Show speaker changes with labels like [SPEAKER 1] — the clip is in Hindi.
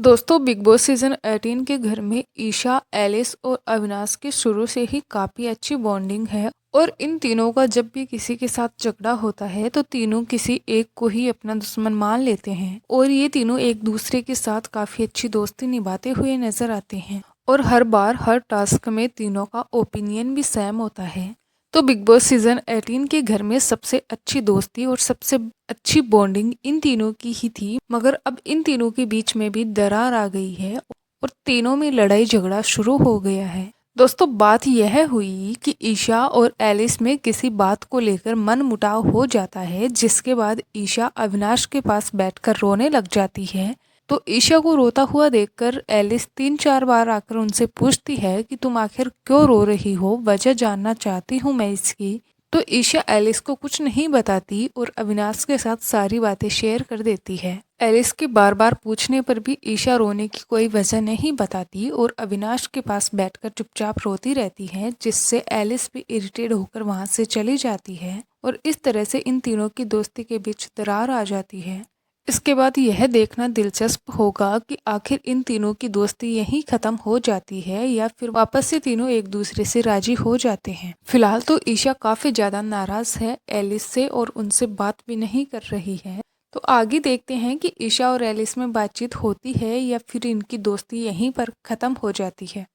[SPEAKER 1] दोस्तों बिग बॉस सीजन 18 के घर में ईशा, एलिस और अविनाश की शुरू से ही काफी अच्छी बॉन्डिंग है। और इन तीनों का जब भी किसी के साथ झगड़ा होता है तो तीनों किसी एक को ही अपना दुश्मन मान लेते हैं और ये तीनों एक दूसरे के साथ काफी अच्छी दोस्ती निभाते हुए नजर आते हैं। और हर बार हर टास्क में तीनों का ओपिनियन भी सेम होता है। तो बिग बॉस सीजन 18 के घर में सबसे अच्छी दोस्ती और सबसे अच्छी बॉन्डिंग इन तीनों की ही थी, मगर अब इन तीनों के बीच में भी दरार आ गई है और तीनों में लड़ाई झगड़ा शुरू हो गया है। दोस्तों बात यह हुई कि ईशा और एलिस में किसी बात को लेकर मन मुटाव हो जाता है, जिसके बाद ईशा अविनाश के पास बैठकर रोने लग जाती है। तो ईशा को रोता हुआ देखकर एलिस 3-4 बार आकर उनसे पूछती है कि तुम आखिर क्यों रो रही हो, वजह जानना चाहती हूँ मैं इसकी। तो ईशा एलिस को कुछ नहीं बताती और अविनाश के साथ सारी बातें शेयर कर देती है। एलिस के बार बार पूछने पर भी ईशा रोने की कोई वजह नहीं बताती और अविनाश के पास बैठकर चुपचाप रोती रहती है, जिससे एलिस भी इरिटेट होकर वहां से चली जाती है और इस तरह से इन तीनों की दोस्ती के बीच दरार आ जाती है। इसके बाद यह देखना दिलचस्प होगा कि आखिर इन तीनों की दोस्ती यहीं खत्म हो जाती है या फिर वापस से तीनों एक दूसरे से राजी हो जाते हैं। फिलहाल तो ईशा काफी ज्यादा नाराज है एलिस से और उनसे बात भी नहीं कर रही है। तो आगे देखते हैं कि ईशा और एलिस में बातचीत होती है या फिर इनकी दोस्ती यहीं पर खत्म हो जाती है।